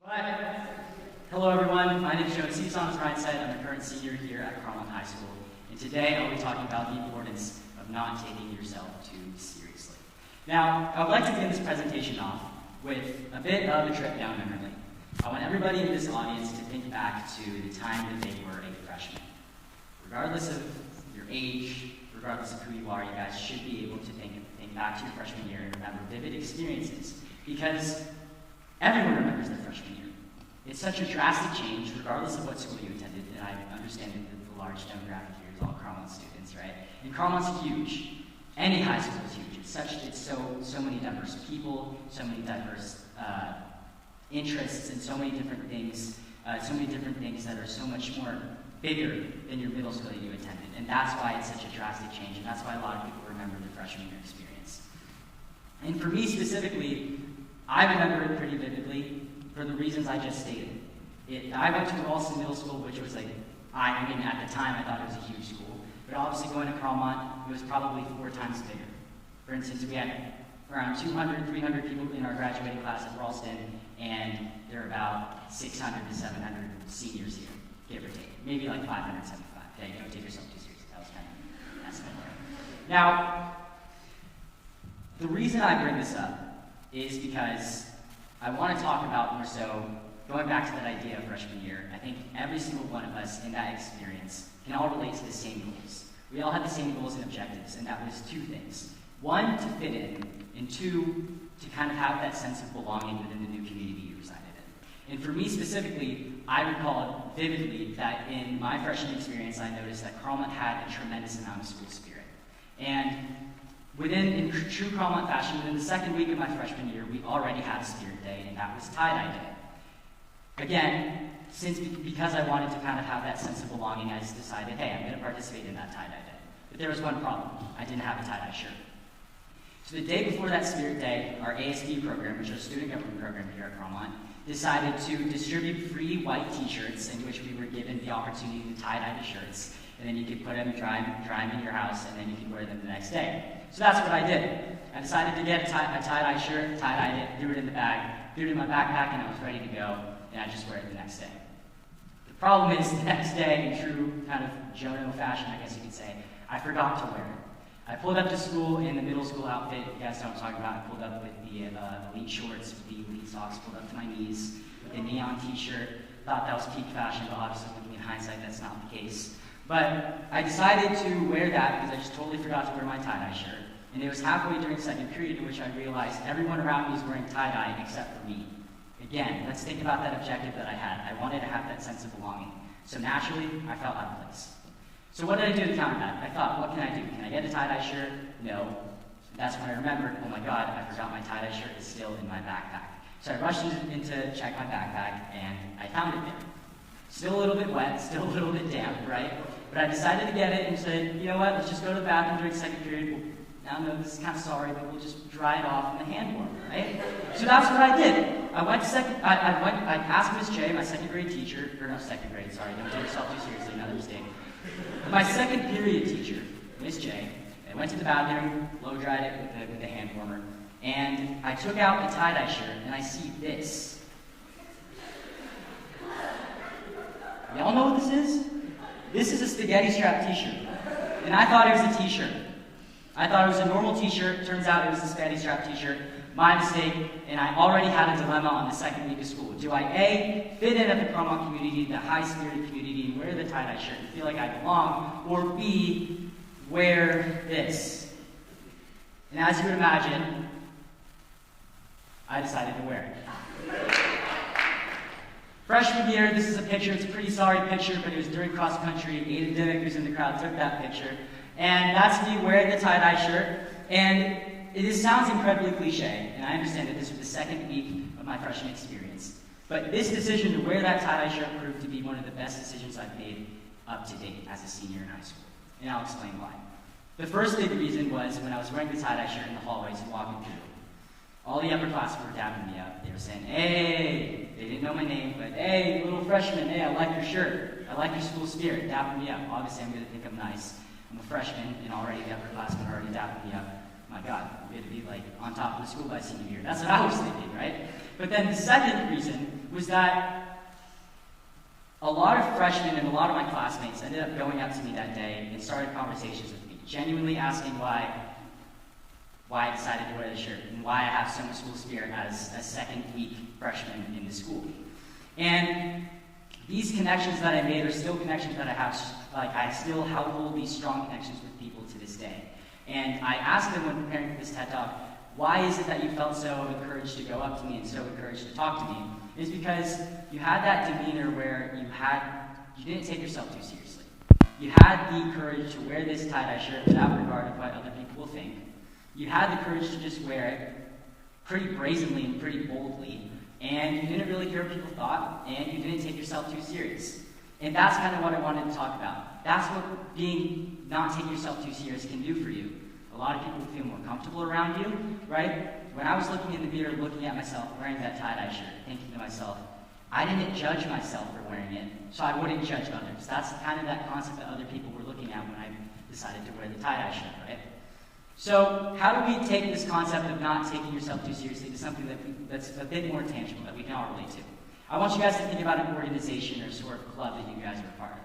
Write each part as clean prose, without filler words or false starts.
Hi. Hello everyone, my name is Jono. Sison, as Ryan said, I'm a current senior here at Carlmont High School, and today I'll be talking about the importance of not taking yourself too seriously. Now, I would like to begin this presentation off with a bit of a trip down memory lane. I want everybody in this audience to think back to the time that they were a freshman. Regardless of your age, regardless of who you are, you guys should be able to think back to your freshman year and remember vivid experiences, because everyone remembers their freshman year. It's such a drastic change, regardless of what school you attended, and I understand that the large demographic here is all Carlmont students, right? And Carlmont's huge. Any high school is huge. It's so many diverse people, so many diverse interests, and so many different things that are so much more bigger than your middle school that you attended. And that's why it's such a drastic change, and that's why a lot of people remember their freshman year experience. And for me specifically, I remember it pretty vividly for the reasons I just stated. I went to Ralston Middle School, which was like, I mean, at the time I thought it was a huge school, but obviously going to Carlmont, it was probably 4 times bigger. For instance, we had around 200, 300 people in our graduating class at Ralston, and there are about 600 to 700 seniors here, give or take. Maybe like 575. Okay, don't take yourself too seriously. That was kind of an estimate. Now, the reason I bring this up is because I want to talk about more so, going back to that idea of freshman year, I think every single one of us in that experience can all relate to the same goals. We all had the same goals and objectives, and that was 2 things. 1, to fit in, and 2, to kind of have that sense of belonging within the new community you resided in. And for me specifically, I recall vividly that in my freshman experience, I noticed that Carlmont had a tremendous amount of school spirit. And in true Carlmont fashion, within the second week of my freshman year, we already had a spirit day, and that was tie-dye day. Again, because I wanted to kind of have that sense of belonging, I just decided, hey, I'm going to participate in that tie-dye day. But there was one problem. I didn't have a tie-dye shirt. So the day before that spirit day, our ASB program, which is our student government program here at Carlmont, decided to distribute free white t-shirts in which we were given the opportunity to tie-dye the shirts, and then you could put them and dry them in your house, and then you could wear them the next day. So that's what I did. I decided to get a tie-dye shirt, tie-dyed it, threw it in the bag, threw it in my backpack, and I was ready to go, and I just wear it the next day. The problem is, the next day, in true kind of Jono fashion, I guess you could say, I forgot to wear it. I pulled up to school in the middle school outfit. You guys know what I'm talking about. I pulled up with the elite shorts, with the elite socks pulled up to my knees, with the neon t-shirt. Thought that was peak fashion, but obviously looking in hindsight, that's not the case. But I decided to wear that because I just totally forgot to wear my tie-dye shirt. And it was halfway during second period in which I realized everyone around me was wearing tie-dye except for me. Again, let's think about that objective that I had. I wanted to have that sense of belonging. So naturally, I felt out of place. So what did I do to counter that? I thought, what can I do? Can I get a tie-dye shirt? No. So that's when I remembered, oh my God, I forgot my tie-dye shirt is still in my backpack. So I rushed in to check my backpack, and I found it there. Still a little bit wet, still a little bit damp, right? But I decided to get it and said, you know what, let's just go to the bathroom during second period. Now, no, this is kind of sorry, but we'll just dry it off in the hand warmer, right? So that's what I did. I asked Miss J, my second grade teacher, or no, second grade, sorry, don't take yourself too seriously, another mistake. My second period teacher, Miss J, I went to the bathroom, blow-dried it with the hand warmer, and I took out the tie-dye shirt, and I see this. Y'all know what this is? This is a spaghetti strap t-shirt, and I thought it was a t-shirt. I thought it was a normal t-shirt. Turns out it was a spaghetti strap t-shirt. My mistake, and I already had a dilemma on the second week of school. Do I A, fit in at the Carlmont community, the high-spirited community, and wear the tie-dye shirt and feel like I belong, or B, wear this? And as you would imagine, I decided to wear it. Freshman year, this is a picture. It's a pretty sorry picture, but it was during cross-country. Aiden Dimmick, who's in the crowd, took that picture. And that's me wearing the tie-dye shirt. And it sounds incredibly cliche, and I understand that this was the second week of my freshman experience. But this decision to wear that tie-dye shirt proved to be one of the best decisions I've made up to date as a senior in high school. And I'll explain why. The first big reason was when I was wearing the tie-dye shirt in the hallways and walking through. All the upperclassmen were dapping me up. They were saying, hey, they didn't know my name, but hey, little freshman, hey, I like your shirt. I like your school spirit, dapping me up. Obviously, I'm going to think I'm nice. I'm a freshman, and already the upperclassmen are already dapping me up. my God, we had to be like on top of the school by senior year. That's what I was thinking, right? But then the second reason was that a lot of freshmen and a lot of my classmates ended up going up to me that day and started conversations with me, genuinely asking why I decided to wear the shirt and why I have so much school spirit as a second week freshman in the school. And these connections that I made are still connections that I have, like I still hold these strong connections with people to this day. And I asked them when preparing for this TED Talk, why is it that you felt so encouraged to go up to me and so encouraged to talk to me? It's because you had that demeanor where you didn't take yourself too seriously. You had the courage to wear this tie-dye shirt without regard of what other people will think. You had the courage to just wear it pretty brazenly and pretty boldly, and you didn't really care what people thought, and you didn't take yourself too serious. And that's kind of what I wanted to talk about. That's what being not taking yourself too serious can do for you. A lot of people feel more comfortable around you, right? When I was looking in the mirror, looking at myself wearing that tie-dye shirt, thinking to myself, I didn't judge myself for wearing it, so I wouldn't judge others. That's kind of that concept that other people were looking at when I decided to wear the tie-dye shirt, right? So how do we take this concept of not taking yourself too seriously to something that's a bit more tangible, that we can all relate to? I want you guys to think about an organization or sort of club that you guys are a part of.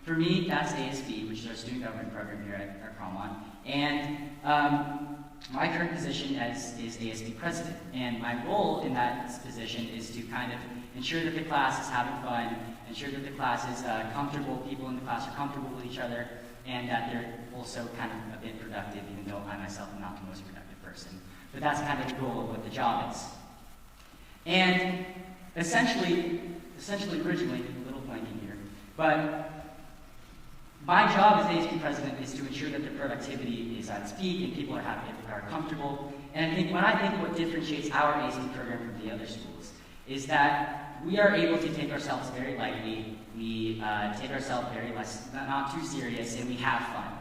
For me, that's ASB, which is our student government program here at Carlmont. And my current position is ASB president. And my role in that position is to kind of ensure that the class is having fun, ensure that the class is comfortable, people in the class are comfortable with each other, and that they're also kind of a bit productive, even though I myself am not the most productive person. But that's kind of the goal of what the job is. And essentially, originally, a little blanking here, but my job as ASB president is to ensure that the productivity is at its peak and people are happy, people are comfortable. And I think what differentiates our ASB program from the other schools is that we are able to take ourselves very lightly, we take ourselves not too serious, and we have fun.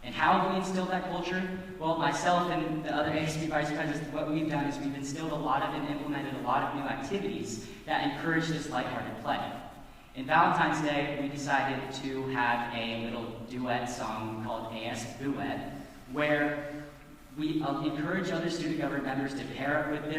And how have we instilled that culture? Well, myself and the other ASB vice presidents, what we've done is we've instilled a lot of and implemented a lot of new activities that encourage this lighthearted play. In Valentine's Day, we decided to have a little duet song called AS Duet, where we encourage other student government members to pair up with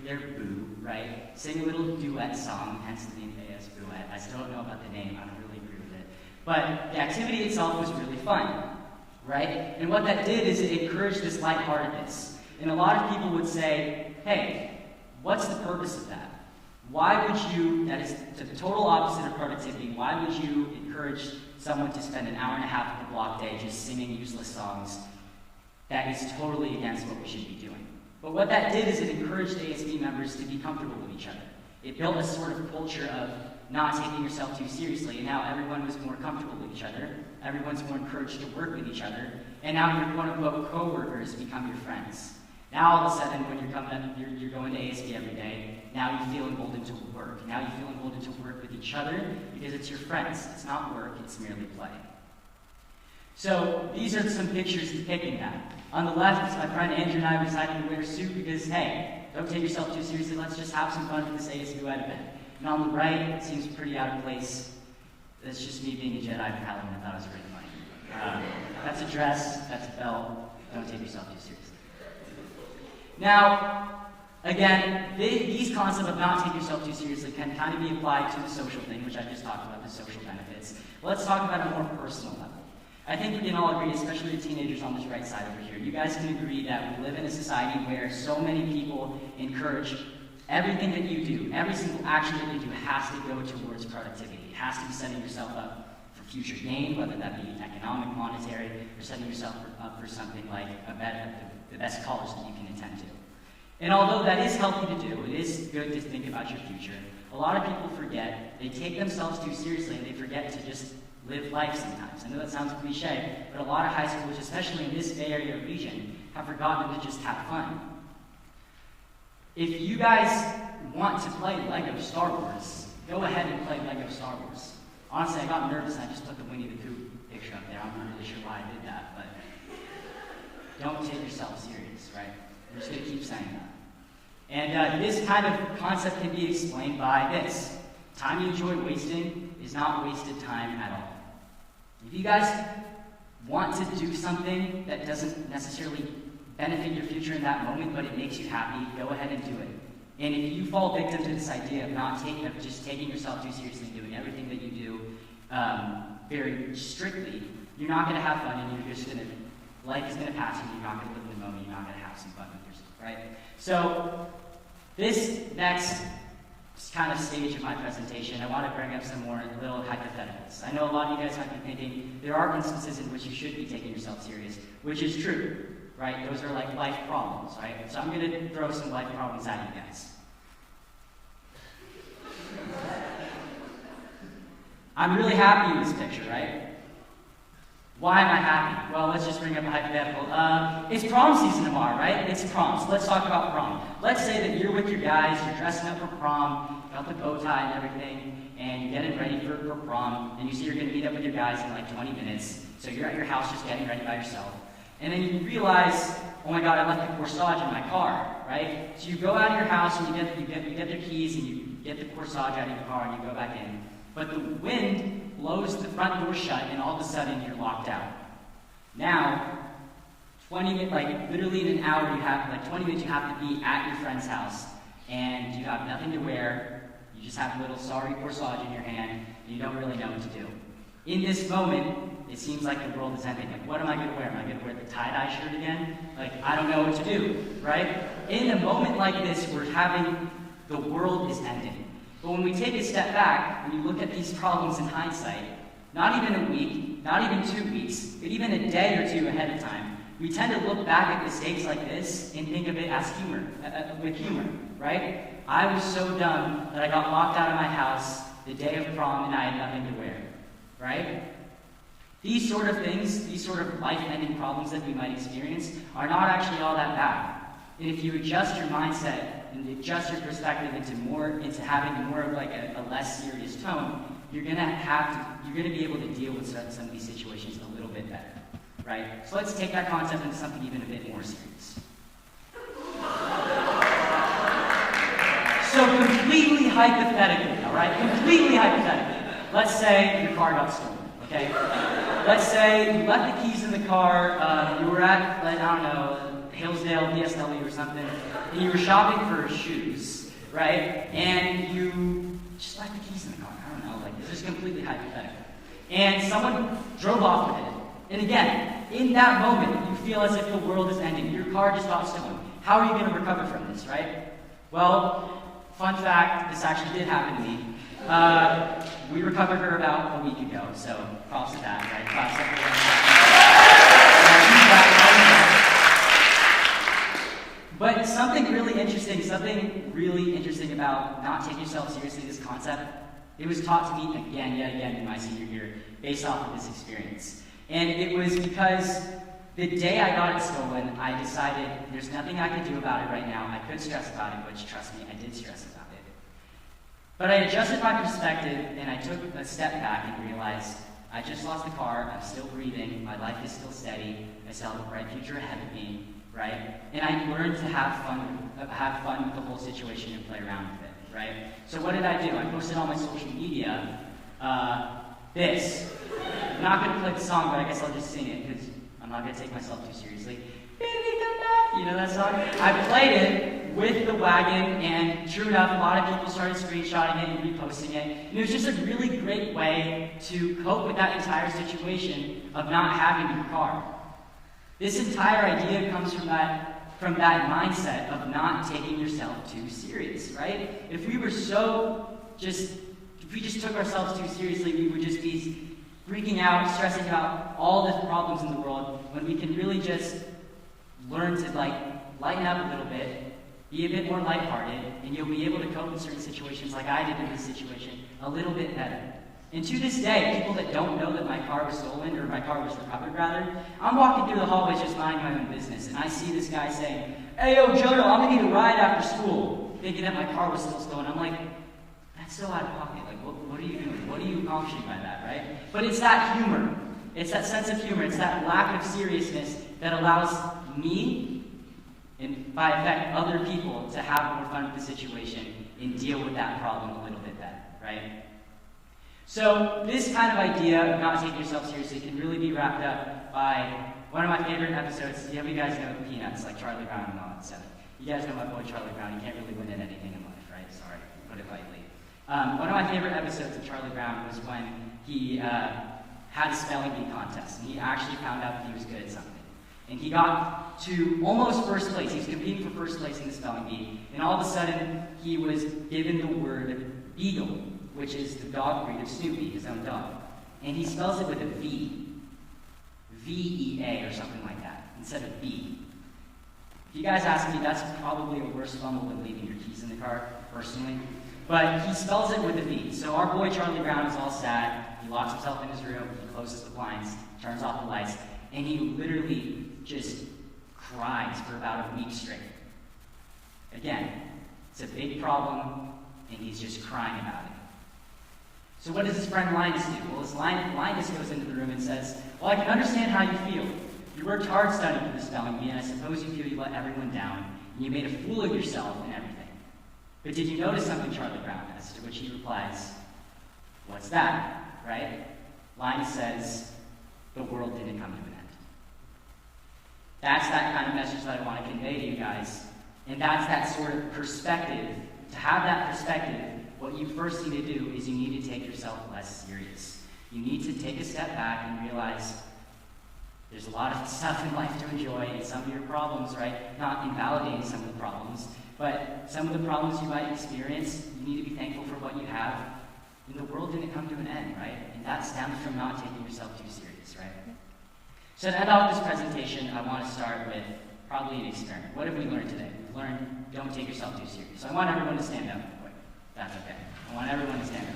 their boo, right? Sing a little duet song, hence the name AS Duet. I still don't know about the name, I don't really agree with it. But the activity itself was really fun, right? And what that did is it encouraged this lightheartedness. And a lot of people would say, hey, what's the purpose of that? Why would you, that is the total opposite of productivity, why would you encourage someone to spend an hour and a half of the block day just singing useless songs? That is totally against what we should be doing. But what that did is it encouraged ASB members to be comfortable with each other. It built a sort of culture of not taking yourself too seriously, and now everyone was more comfortable with each other, everyone's more encouraged to work with each other, and now your quote-unquote co-workers become your friends. Now all of a sudden, when you're going to ASB every day, now you feel emboldened to work. Now you feel emboldened to work with each other because it's your friends. It's not work, it's merely play. So these are some pictures depicting that. On the left, my friend Andrew and I decided to wear a suit because, hey, don't take yourself too seriously, let's just have some fun with this ASB event. And on the right, it seems pretty out of place. That's just me being a Jedi for Halloween. I thought it was pretty funny. That's a dress, that's a belt. Don't take yourself too seriously. Now, again, these concepts of not taking yourself too seriously can kind of be applied to the social thing, which I just talked about, the social benefits. Let's talk about a more personal level. I think we can all agree, especially the teenagers on this right side over here, you guys can agree that we live in a society where so many people encourage everything that you do, every single action that you do has to go towards productivity. It has to be setting yourself up for future gain, whether that be economic, monetary, or setting yourself up for something like the best college that you can attend to. And although that is healthy to do, it is good to think about your future, a lot of people forget, they take themselves too seriously and they forget to just live life sometimes. I know that sounds cliche, but a lot of high schoolers, especially in this Bay Area region, have forgotten to just have fun. If you guys want to play Lego Star Wars, go ahead and play Lego Star Wars. Honestly, I got nervous and I just put the Winnie the Pooh picture up there. I'm not really sure why I did that, but don't take yourself serious, right? I'm just going to keep saying that. And this kind of concept can be explained by this. Time you enjoy wasting is not wasted time at all. If you guys want to do something that doesn't necessarily benefit your future in that moment, but it makes you happy, go ahead and do it. And if you fall victim to this idea of just taking yourself too seriously, doing everything that you do very strictly, you're not going to have fun, and life is going to pass you, and you're not going to live in the moment, you're not going to have some fun with yourself, right? So, this next kind of stage of my presentation, I want to bring up some more little hypotheticals. I know a lot of you guys might be thinking, there are instances in which you should be taking yourself serious, which is true, right? Those are like life problems, right? So I'm going to throw some life problems at you guys. I'm really happy with this picture, right? Why am I happy? Well, let's just bring up a hypothetical. It's prom season tomorrow, right? It's prom, so let's talk about prom. Let's say that you're with your guys, you're dressing up for prom, got the bow tie and everything, and you're getting ready for prom, and you see you're going to meet up with your guys in like 20 minutes, so you're at your house just getting ready by yourself. And then you realize, oh my god, I left the corsage in my car, right? So you go out of your house and you get your keys and you get the corsage out of your car and you go back in. But the wind blows the front door shut and all of a sudden you're locked out. Now, 20 minutes, like literally in an hour, you have, like 20 minutes you have to be at your friend's house and you have nothing to wear, you just have a little sorry corsage in your hand and you don't really know what to do. In this moment, it seems like the world is ending. Like, what am I going to wear? Am I going to wear the tie-dye shirt again? Like, I don't know what to do, right? In a moment like this, the world is ending. But when we take a step back, when you look at these problems in hindsight, not even a week, not even 2 weeks, but even a day or two ahead of time, we tend to look back at mistakes like this and think of it as with humor, right? I was so dumb that I got locked out of my house the day of prom and I had nothing to wear, right? These sort of things, these sort of life-ending problems that we might experience are not actually all that bad. And if you adjust your mindset and adjust your perspective into having more of like a less serious tone, you're gonna be able to deal with some of these situations a little bit better, right? So let's take that concept into something even a bit more serious. So completely hypothetically, all right? Completely hypothetically. Let's say your car got stolen, okay? Let's say you left the keys in the car, you were at, I don't know, Hillsdale, DSW or something, and you were shopping for shoes, right? And you just left the keys in the car. I don't know, like, this is completely hypothetical. And someone drove off with it. And again, in that moment, you feel as if the world is ending. Your car just got stolen. How are you going to recover from this, right? Well, fun fact, this actually did happen to me. We recovered her about a week ago, so props to that, right? Props to everyone. But something really interesting about not taking yourself seriously, this concept, it was taught to me yet again in my senior year, based off of this experience. And it was because the day I got it stolen, I decided there's nothing I can do about it right now. I could stress about it, which trust me, I did stress about it. But I adjusted my perspective and I took a step back and realized I just lost the car, I'm still breathing, my life is still steady, I still have a bright future ahead of me, right? And I learned to have fun with the whole situation and play around with it, right? So what did I do? I posted on my social media this. I'm not going to play the song, but I guess I'll just sing it because I'm not going to take myself too seriously. Baby, come back. You know that song? I played it with the wagon, and true enough, a lot of people started screenshotting it and reposting it. And it was just a really great way to cope with that entire situation of not having your car. This entire idea comes from that mindset of not taking yourself too serious, right? If we just took ourselves too seriously, we would just be freaking out, stressing about all the problems in the world, when we can really just learn to lighten up a little bit, be a bit more lighthearted, and you'll be able to cope in certain situations like I did in this situation a little bit better. And to this day, people that don't know that my car was stolen, or my car was recovered rather, I'm walking through the hallways just minding my own business, and I see this guy saying, "Hey, yo, Jono, I'm gonna need a ride after school," thinking that my car was still stolen. I'm like, that's so out of pocket. Like, what are you doing? What are you accomplishing by that, right? But it's that humor. It's that sense of humor. It's that lack of seriousness that allows me, and by effect, other people, to have more fun with the situation and deal with that problem a little bit better, right? So this kind of idea of not taking yourself seriously can really be wrapped up by One of my favorite episodes, you guys know Peanuts, like Charlie Brown and all that stuff. You guys know my boy Charlie Brown. He can't really win at anything in life, right? Sorry, put it lightly. One of my favorite episodes of Charlie Brown was when he had a spelling bee contest, and he actually found out that he was good at something. And he got to almost first place. He was competing for first place in the spelling bee, and all of a sudden, he was given the word beagle, which is the dog breed of Snoopy, his own dog. And he spells it with a V. V-E-A or something like that, instead of B. If you guys ask me, that's probably a worse fumble than leaving your keys in the car, personally. But he spells it with a V. So our boy Charlie Brown is all sad. He locks himself in his room, he closes the blinds, turns off the lights, and he literally just cries for about a week straight. Again, it's a big problem, and he's just crying about it. So what does his friend Linus do? Well, Linus goes into the room and says, well, I can understand how you feel. You worked hard studying for the spelling bee, and I suppose you feel you let everyone down, and you made a fool of yourself and everything. But did you notice something, Charlie Brown asked, to which he replies, what's that? Right? Linus says, the world didn't come to an end. That's that kind of message that I want to convey to you guys. And that's that sort of perspective. To have that perspective, what you first need to do is you need to take yourself less serious. You need to take a step back and realize there's a lot of stuff in life to enjoy, and some of your problems, right? Not invalidating some of the problems, but some of the problems you might experience, you need to be thankful for what you have. And the world didn't come to an end, right? And that stems from not taking yourself too serious, right? So to end off this presentation, I want to start with probably an experiment. What have we learned today? We've learned don't take yourself too serious. So I want everyone to stand up real quick. That's okay. I want everyone to stand up.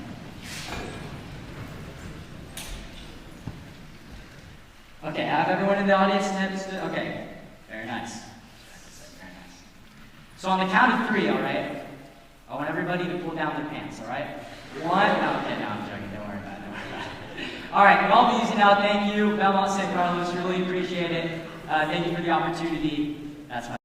Okay, have everyone in the audience stand? Okay, very nice. Very nice. So on the count of 3, all right? I want everybody to pull down their pants, all right? 1, no, okay, no, I'm joking, don't worry about it, All right, we'll all be easy now, thank you. Belmont St. Carlos, really appreciate it. Thank you for the opportunity. That's my